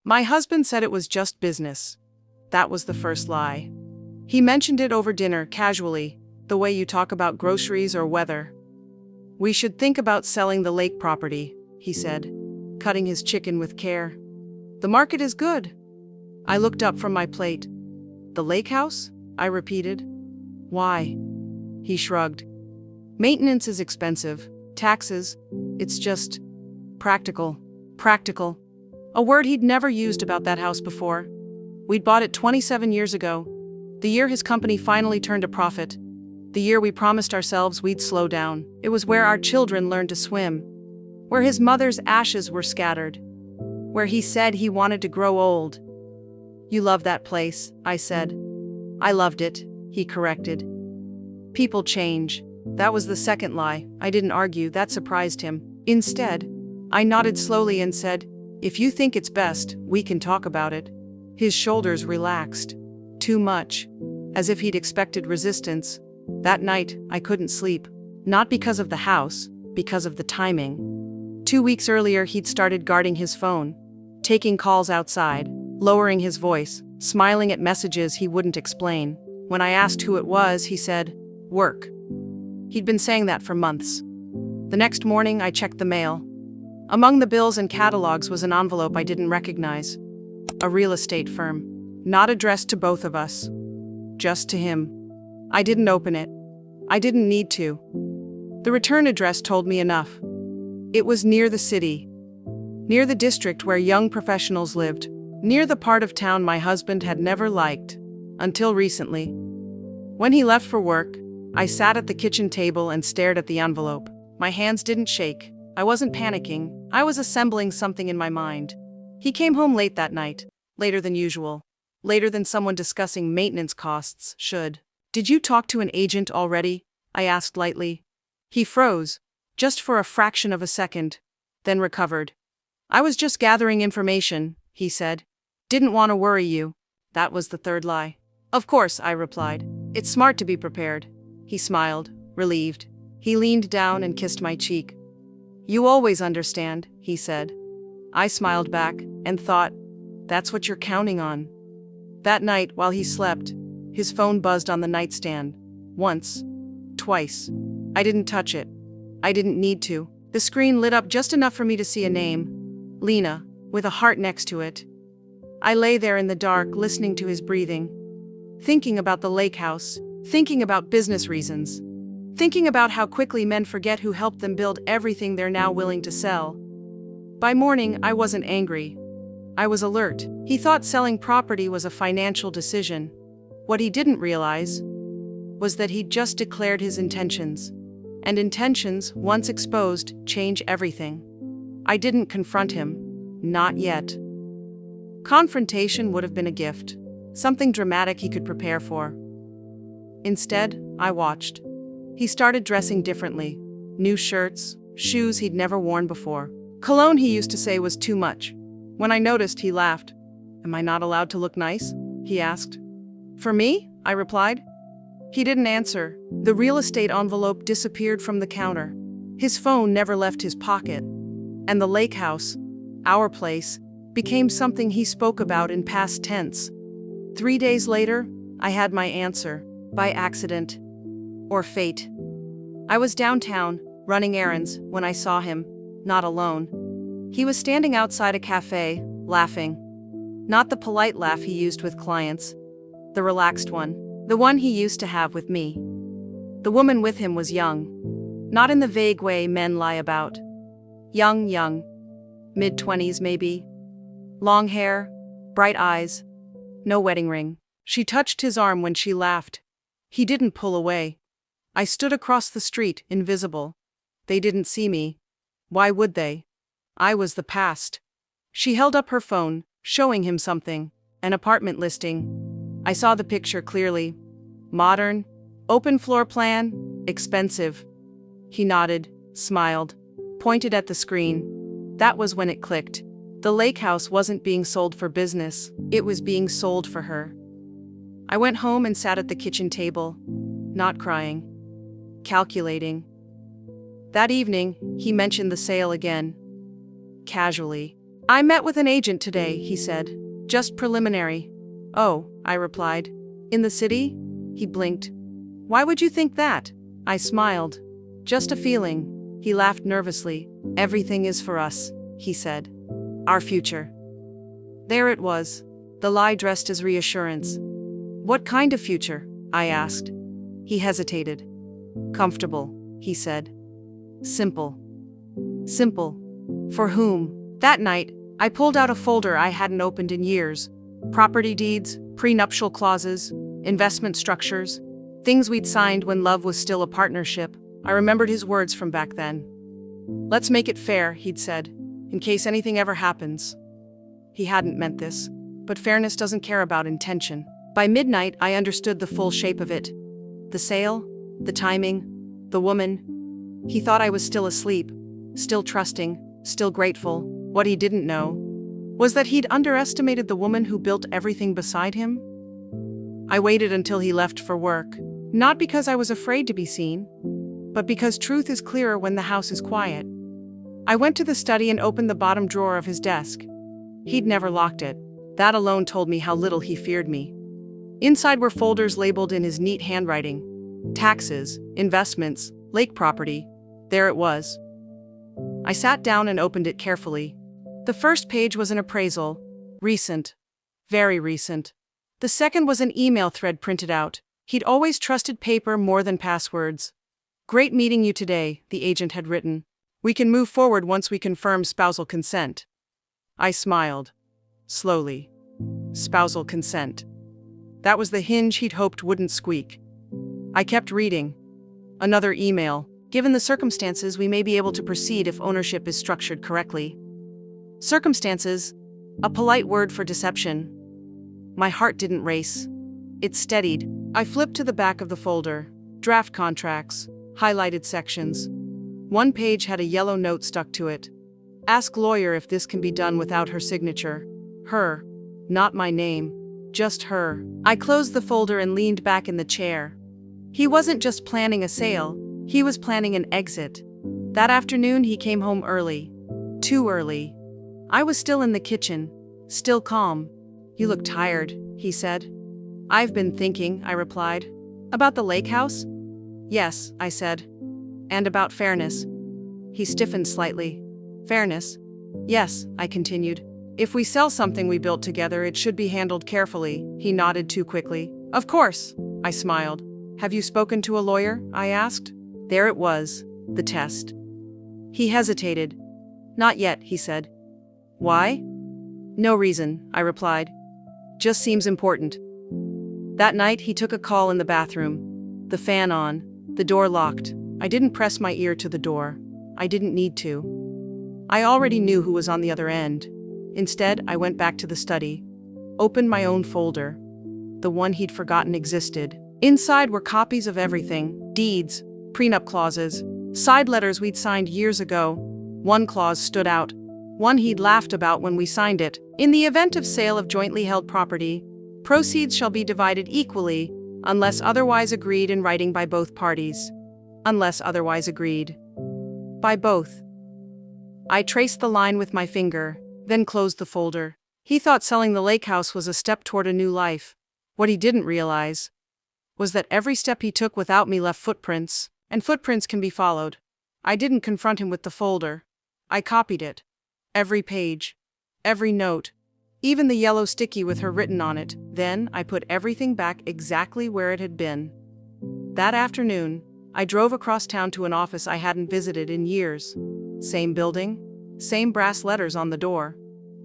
My husband said it was just business. That was the first lie. He mentioned it over dinner, casually, the way you talk about groceries or weather. We should think about selling the lake property, he said, cutting his chicken with care. The market is good. I looked up from my plate. The lake house? I repeated. Why? He shrugged. Maintenance is expensive. Taxes. It's just practical. Practical. A word he'd never used about that house before. We'd bought it 27 years ago. The year his company finally turned a profit. The year we promised ourselves we'd slow down. It was where our children learned to swim. Where his mother's ashes were scattered. Where he said he wanted to grow old. You love that place, I said. I loved it, he corrected. People change. That was the second lie. I didn't argue, that surprised him. Instead, I nodded slowly and said, if you think it's best, we can talk about it. His shoulders relaxed. Too much. As if he'd expected resistance. That night, I couldn't sleep. Not because of the house, because of the timing. 2 weeks earlier, he'd started guarding his phone, taking calls outside, lowering his voice, smiling at messages he wouldn't explain. When I asked who it was, he said, work. He'd been saying that for months. The next morning, I checked the mail. Among the bills and catalogs was an envelope I didn't recognize. A real estate firm. Not addressed to both of us. Just to him. I didn't open it. I didn't need to. The return address told me enough. It was near the city. Near the district where young professionals lived. Near the part of town my husband had never liked. Until recently. When he left for work, I sat at the kitchen table and stared at the envelope. My hands didn't shake. I wasn't panicking. I was assembling something in my mind. He came home late that night. Later than usual. Later than someone discussing maintenance costs should. Did you talk to an agent already? I asked lightly. He froze. Just for a fraction of a second. Then recovered. I was just gathering information, he said. Didn't want to worry you. That was the third lie. Of course, I replied. It's smart to be prepared. He smiled, relieved. He leaned down and kissed my cheek. You always understand, he said. I smiled back and thought, that's what you're counting on. That night, while he slept, his phone buzzed on the nightstand. Once. Twice. I didn't touch it. I didn't need to. The screen lit up just enough for me to see a name. Lena, with a heart next to it. I lay there in the dark, listening to his breathing. Thinking about the lake house. Thinking about business reasons. Thinking about how quickly men forget who helped them build everything they're now willing to sell. By morning, I wasn't angry. I was alert. He thought selling property was a financial decision. What he didn't realize was that he'd just declared his intentions. And intentions, once exposed, change everything. I didn't confront him. Not yet. Confrontation would have been a gift. Something dramatic he could prepare for. Instead, I watched. He started dressing differently. New shirts, shoes he'd never worn before. Cologne he used to say was too much. When I noticed, he laughed. Am I not allowed to look nice? He asked. For me? I replied. He didn't answer. The real estate envelope disappeared from the counter. His phone never left his pocket. And the lake house, our place, became something he spoke about in past tense. 3 days later, I had my answer. By accident. Or fate. I was downtown, running errands, when I saw him, not alone. He was standing outside a cafe, laughing. Not the polite laugh he used with clients. The relaxed one. The one he used to have with me. The woman with him was young. Not in the vague way men lie about. Young. Mid-20s maybe. Long hair, bright eyes. No wedding ring. She touched his arm when she laughed. He didn't pull away. I stood across the street, invisible. They didn't see me. Why would they? I was the past. She held up her phone, showing him something. An apartment listing. I saw the picture clearly. Modern, open floor plan, expensive. He nodded, smiled, pointed at the screen. That was when it clicked. The lake house wasn't being sold for business. It was being sold for her. I went home and sat at the kitchen table, not crying. Calculating. That evening, he mentioned the sale again. Casually. I met with an agent today, he said. Just preliminary. Oh, I replied. In the city? He blinked. Why would you think that? I smiled. Just a feeling. He laughed nervously. Everything is for us, he said. Our future. There it was. The lie dressed as reassurance. What kind of future? I asked. He hesitated. Comfortable, he said. Simple. Simple. For whom? That night, I pulled out a folder I hadn't opened in years. Property deeds, prenuptial clauses, investment structures, things we'd signed when love was still a partnership. I remembered his words from back then. Let's make it fair, he'd said, in case anything ever happens. He hadn't meant this, but fairness doesn't care about intention. By midnight, I understood the full shape of it. The sale, the timing, the woman. He thought I was still asleep, still trusting, still grateful. What he didn't know was that he'd underestimated the woman who built everything beside him. I waited until he left for work, not because I was afraid to be seen, but because truth is clearer when the house is quiet. I went to the study and opened the bottom drawer of his desk. He'd never locked it. That alone told me how little he feared me. Inside were folders labeled in his neat handwriting. Taxes, investments, lake property. There it was. I sat down and opened it carefully. The first page was an appraisal. Recent. Very recent. The second was an email thread printed out. He'd always trusted paper more than passwords. Great meeting you today, the agent had written. We can move forward once we confirm spousal consent. I smiled. Slowly. Spousal consent. That was the hinge he'd hoped wouldn't squeak. I kept reading. Another email. Given the circumstances, we may be able to proceed if ownership is structured correctly. Circumstances, a polite word for deception. My heart didn't race. It steadied. I flipped to the back of the folder. Draft contracts, highlighted sections. One page had a yellow note stuck to it. Ask lawyer if this can be done without her signature. Her. Not my name. Just her. I closed the folder and leaned back in the chair. He wasn't just planning a sale, he was planning an exit. That afternoon he came home early. Too early. I was still in the kitchen, still calm. You look tired, he said. I've been thinking, I replied. About the lake house? Yes, I said. And about fairness. He stiffened slightly. Fairness? Yes, I continued. If we sell something we built together, it should be handled carefully. He nodded too quickly. Of course, I smiled. Have you spoken to a lawyer? I asked. There it was, the test. He hesitated. Not yet, he said. Why? No reason, I replied. Just seems important. That night he took a call in the bathroom. The fan on, the door locked. I didn't press my ear to the door. I didn't need to. I already knew who was on the other end. Instead, I went back to the study, opened my own folder, the one he'd forgotten existed. Inside were copies of everything: deeds, prenup clauses, side letters we'd signed years ago. One clause stood out, one he'd laughed about when we signed it. In the event of sale of jointly held property, proceeds shall be divided equally, unless otherwise agreed in writing by both parties. Unless otherwise agreed. By both. I traced the line with my finger, then closed the folder. He thought selling the lake house was a step toward a new life. What he didn't realize was that every step he took without me left footprints, and footprints can be followed. I didn't confront him with the folder. I copied it. Every page. Every note. Even the yellow sticky with her written on it. Then I put everything back exactly where it had been. That afternoon, I drove across town to an office I hadn't visited in years. Same building, same brass letters on the door.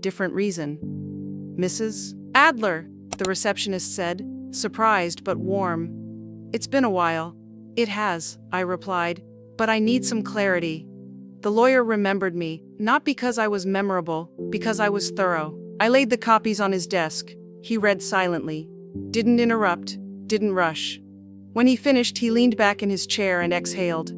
Different reason. Mrs. Adler, the receptionist said, surprised but warm. It's been a while. It has, I replied, but I need some clarity. The lawyer remembered me, not because I was memorable, because I was thorough. I laid the copies on his desk. He read silently. Didn't interrupt, didn't rush. When he finished, he leaned back in his chair and exhaled.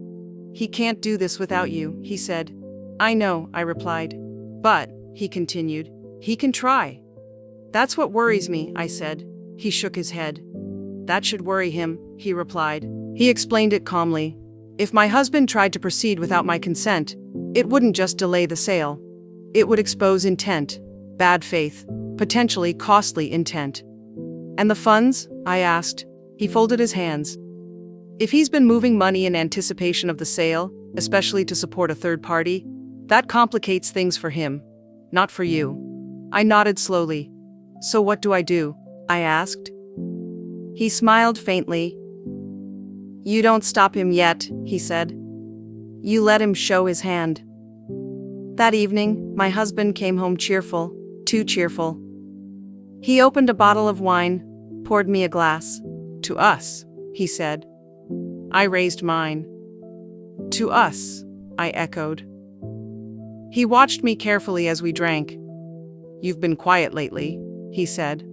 He can't do this without you, he said. I know, I replied. But, he continued, he can try. That's what worries me, I said. He shook his head. That should worry him, he replied. He explained it calmly. If my husband tried to proceed without my consent, it wouldn't just delay the sale. It would expose intent, bad faith, potentially costly intent. And the funds? I asked. He folded his hands. If he's been moving money in anticipation of the sale, especially to support a third party, that complicates things for him, not for you. I nodded slowly. So what do I do? I asked. He smiled faintly. You don't stop him yet, he said. You let him show his hand. That evening, my husband came home cheerful, too cheerful. He opened a bottle of wine, poured me a glass. To us, he said. I raised mine. To us, I echoed. He watched me carefully as we drank. You've been quiet lately, he said.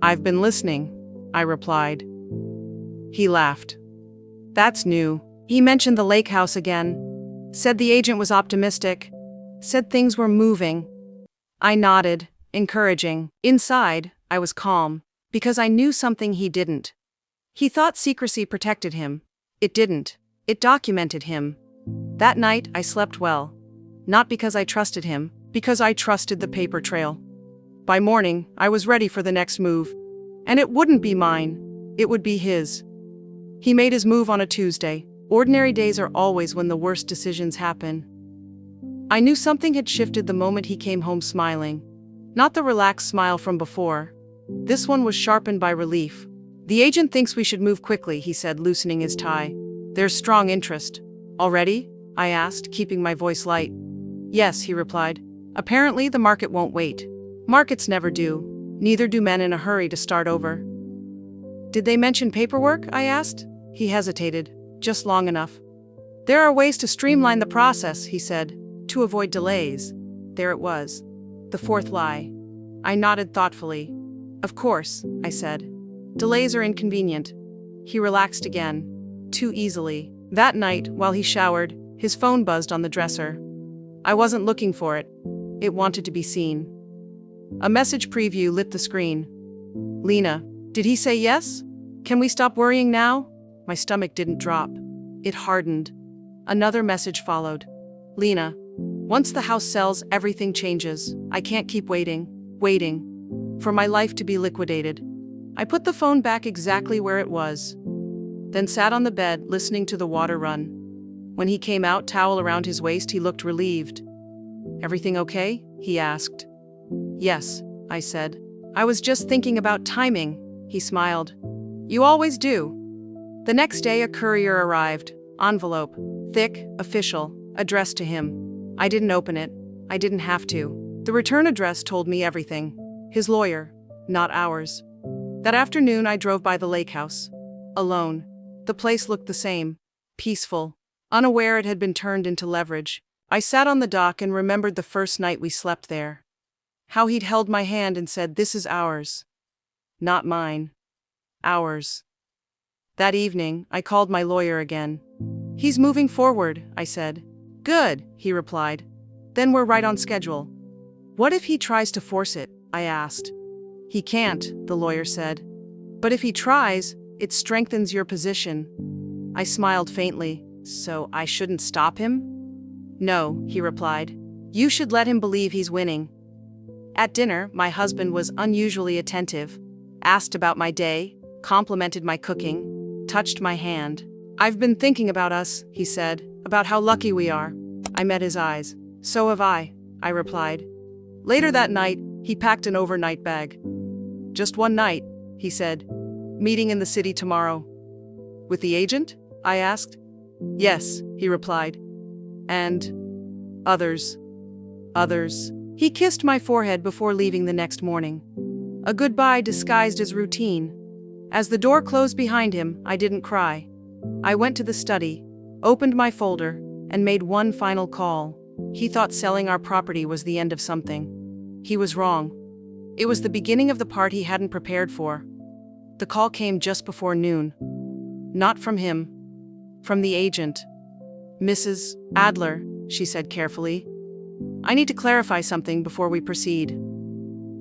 I've been listening, I replied. He laughed. That's new. He mentioned the lake house again. Said the agent was optimistic. Said things were moving. I nodded, encouraging. Inside, I was calm, because I knew something he didn't. He thought secrecy protected him. It didn't. It documented him. That night, I slept well. Not because I trusted him, because I trusted the paper trail. By morning, I was ready for the next move. And it wouldn't be mine. It would be his. He made his move on a Tuesday. Ordinary days are always when the worst decisions happen. I knew something had shifted the moment he came home smiling. Not the relaxed smile from before. This one was sharpened by relief. The agent thinks we should move quickly, he said, loosening his tie. There's strong interest. Already? I asked, keeping my voice light. Yes, he replied. Apparently the market won't wait. Markets never do. Neither do men in a hurry to start over. Did they mention paperwork? I asked. He hesitated, just long enough. There are ways to streamline the process, he said, to avoid delays. There it was. The fourth lie. I nodded thoughtfully. Of course, I said. Delays are inconvenient. He relaxed again, too easily. That night, while he showered, his phone buzzed on the dresser. I wasn't looking for it. It wanted to be seen. A message preview lit the screen. Lena, did he say yes? Can we stop worrying now? My stomach didn't drop. It hardened. Another message followed. Lena, once the house sells, everything changes. I can't keep waiting for my life to be liquidated. I put the phone back exactly where it was, then sat on the bed listening to the water run. When he came out, towel around his waist, he looked relieved. Everything okay? He asked. Yes, I said. I was just thinking about timing, he smiled. You always do. The next day, a courier arrived. Envelope, thick, official, addressed to him. I didn't open it. I didn't have to. The return address told me everything. His lawyer, not ours. That afternoon, I drove by the lake house. Alone. The place looked the same. Peaceful. Unaware it had been turned into leverage. I sat on the dock and remembered the first night we slept there. How he'd held my hand and said, "This is ours." Not mine. Ours. That evening, I called my lawyer again. He's moving forward, I said. Good, he replied. Then we're right on schedule. What if he tries to force it? I asked. He can't, the lawyer said. But if he tries, it strengthens your position. I smiled faintly. So I shouldn't stop him? No, he replied. You should let him believe he's winning. At dinner, my husband was unusually attentive, asked about my day, complimented my cooking, touched my hand. I've been thinking about us, he said, about how lucky we are. I met his eyes. So have I replied. Later that night, he packed an overnight bag. Just one night, he said. Meeting in the city tomorrow. With the agent? I asked. Yes, he replied. And others. He kissed my forehead before leaving the next morning. A goodbye disguised as routine. As the door closed behind him, I didn't cry. I went to the study, opened my folder, and made one final call. He thought selling our property was the end of something. He was wrong. It was the beginning of the part he hadn't prepared for. The call came just before noon. Not from him. From the agent. Mrs. Adler, she said carefully. I need to clarify something before we proceed.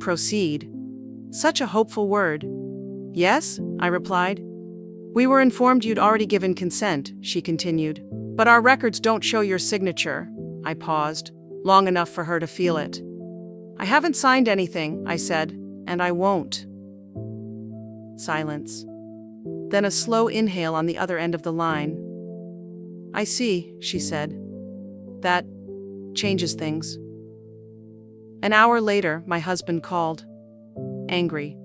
Proceed. Such a hopeful word. Yes, I replied. We were informed you'd already given consent, she continued. But our records don't show your signature. I paused. long enough for her to feel it. I haven't signed anything, I said, and I won't. Silence. Then a slow inhale on the other end of the line. I see, she said. That changes things. An hour later, my husband called. Angry.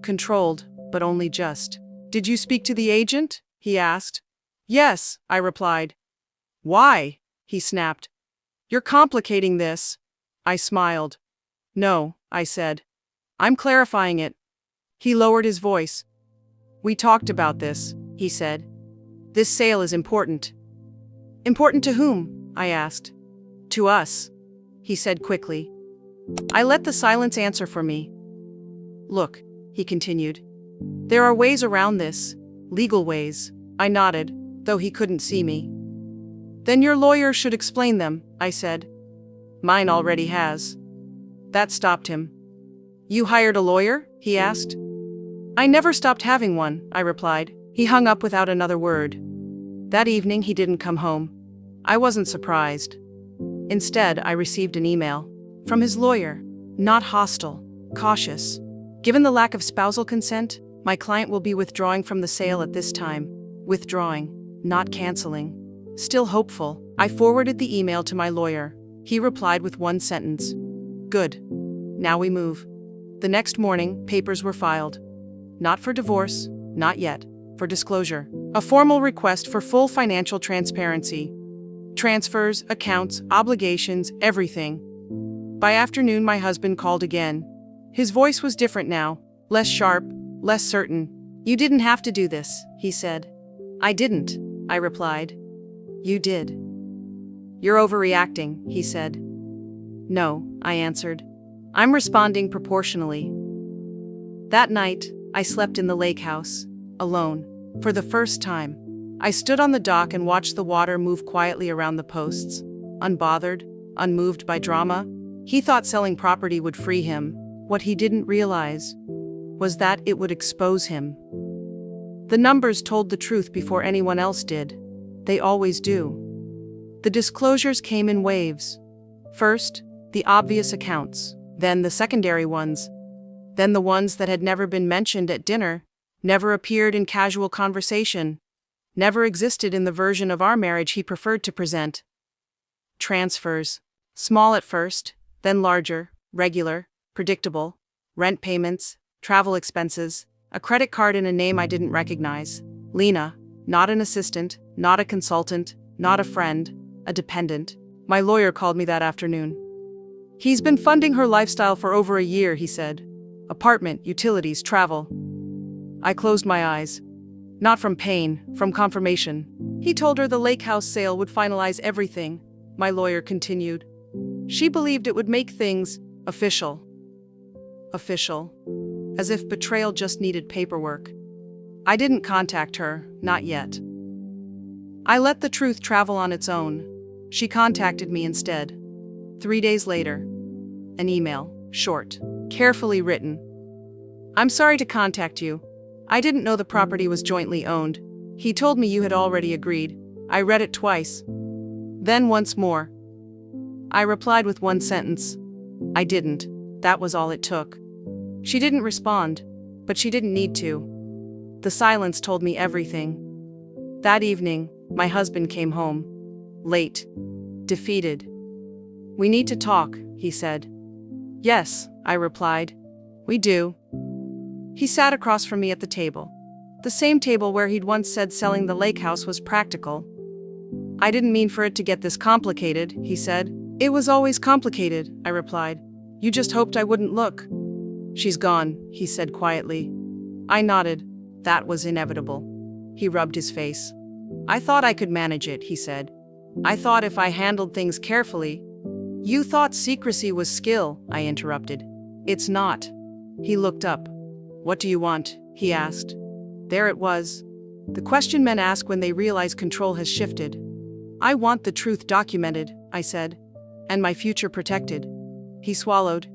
Controlled, but only just. Did you speak to the agent? He asked. Yes, I replied. Why? He snapped. You're complicating this. I smiled. No, I said. I'm clarifying it. He lowered his voice. We talked about this, he said. This sale is important. Important to whom? I asked. To us, he said quickly. I let the silence answer for me. Look, he continued. There are ways around this, legal ways. I nodded, though he couldn't see me. Then your lawyer should explain them, I said. Mine already has. That stopped him. You hired a lawyer? He asked. I never stopped having one, I replied. He hung up without another word. That evening he didn't come home. I wasn't surprised. Instead, I received an email. From his lawyer. Not hostile, cautious. Given the lack of spousal consent, my client will be withdrawing from the sale at this time. Withdrawing, not canceling. Still hopeful, I forwarded the email to my lawyer. He replied with one sentence. Good. Now we move. The next morning, papers were filed. Not for divorce, not yet, for disclosure. A formal request for full financial transparency. Transfers, accounts, obligations, everything. By afternoon, my husband called again. His voice was different now, less sharp, less certain. You didn't have to do this, he said. I didn't, I replied. You did. You're overreacting, he said. No, I answered. I'm responding proportionally. That night, I slept in the lake house, alone, for the first time. I stood on the dock and watched the water move quietly around the posts, unbothered, unmoved by drama. He thought selling property would free him. What he didn't realize was that it would expose him. The numbers told the truth before anyone else did. They always do. The disclosures came in waves. First, the obvious accounts, then the secondary ones, then the ones that had never been mentioned at dinner, never appeared in casual conversation, never existed in the version of our marriage he preferred to present. Transfers. Small at first, then larger, regular, predictable. Rent payments, travel expenses, a credit card in a name I didn't recognize. Lena, not an assistant, not a consultant, not a friend, a dependent. My lawyer called me that afternoon. He's been funding her lifestyle for over a year, he said. Apartment, utilities, travel. I closed my eyes. Not from pain, from confirmation. He told her the lake house sale would finalize everything, my lawyer continued. She believed it would make things official. Official. As if betrayal just needed paperwork. I didn't contact her, not yet. I let the truth travel on its own. She contacted me instead. 3 days later. An email, short, carefully written. I'm sorry to contact you. I didn't know the property was jointly owned. He told me you had already agreed. I read it twice. Then once more. I replied with one sentence. I didn't. That was all it took. She didn't respond, but she didn't need to. The silence told me everything. That evening, my husband came home. Late. Defeated. We need to talk, he said. Yes, I replied. We do. He sat across from me at the table. The same table where he'd once said selling the lake house was practical. I didn't mean for it to get this complicated, he said. It was always complicated, I replied. You just hoped I wouldn't look. She's gone, he said quietly. I nodded. That was inevitable. He rubbed his face. I thought I could manage it, he said. I thought if I handled things carefully. You thought secrecy was skill, I interrupted. It's not. He looked up. What do you want? He asked. There it was. The question men ask when they realize control has shifted. I want the truth documented, I said. And my future protected. He swallowed.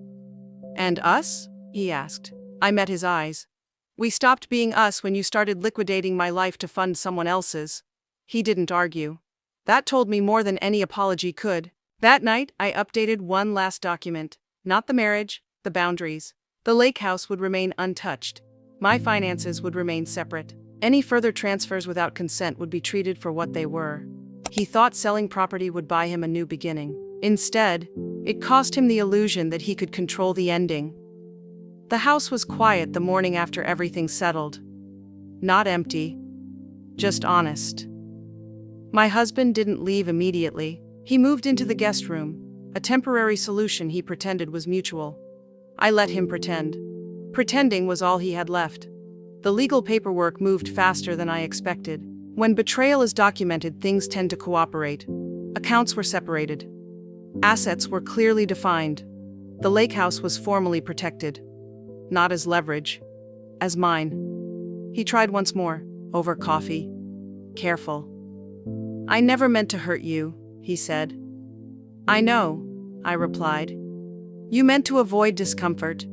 And us? He asked. I met his eyes. We stopped being us when you started liquidating my life to fund someone else's. He didn't argue. That told me more than any apology could. That night, I updated one last document. Not the marriage, the boundaries. The lake house would remain untouched. My finances would remain separate. Any further transfers without consent would be treated for what they were. He thought selling property would buy him a new beginning. Instead, it cost him the illusion that he could control the ending. The house was quiet the morning after everything settled. Not empty, just honest. My husband didn't leave immediately. He moved into the guest room, a temporary solution he pretended was mutual. I let him pretend. Pretending was all he had left. The legal paperwork moved faster than I expected. When betrayal is documented, things tend to cooperate. Accounts were separated. Assets were clearly defined. The lake house was formally protected. Not as leverage, as mine. He tried once more, over coffee. Careful. I never meant to hurt you, he said. I know, I replied. You meant to avoid discomfort.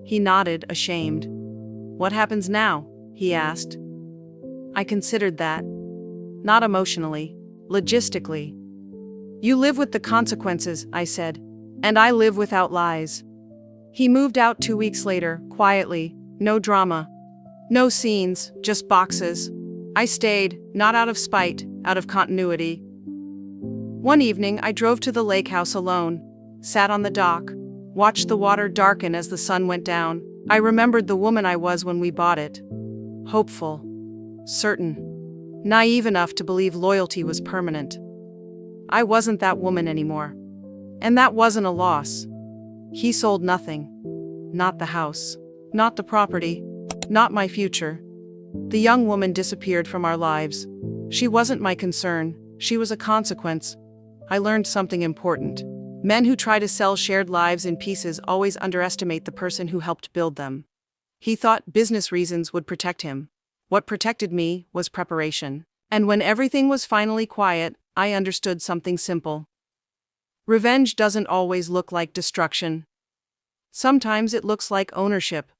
He nodded, ashamed. What happens now? He asked. I considered that. Not emotionally, logistically. You live with the consequences, I said, and I live without lies. He moved out 2 weeks later, quietly, no drama. No scenes, just boxes. I stayed, not out of spite, out of continuity. One evening, I drove to the lake house alone, sat on the dock, watched the water darken as the sun went down. I remembered the woman I was when we bought it. Hopeful, certain, naive enough to believe loyalty was permanent. I wasn't that woman anymore. And that wasn't a loss. He sold nothing. Not the house. Not the property. Not my future. The young woman disappeared from our lives. She wasn't my concern. She was a consequence. I learned something important. Men who try to sell shared lives in pieces always underestimate the person who helped build them. He thought business reasons would protect him. What protected me was preparation. And when everything was finally quiet, I understood something simple. Revenge doesn't always look like destruction. Sometimes it looks like ownership.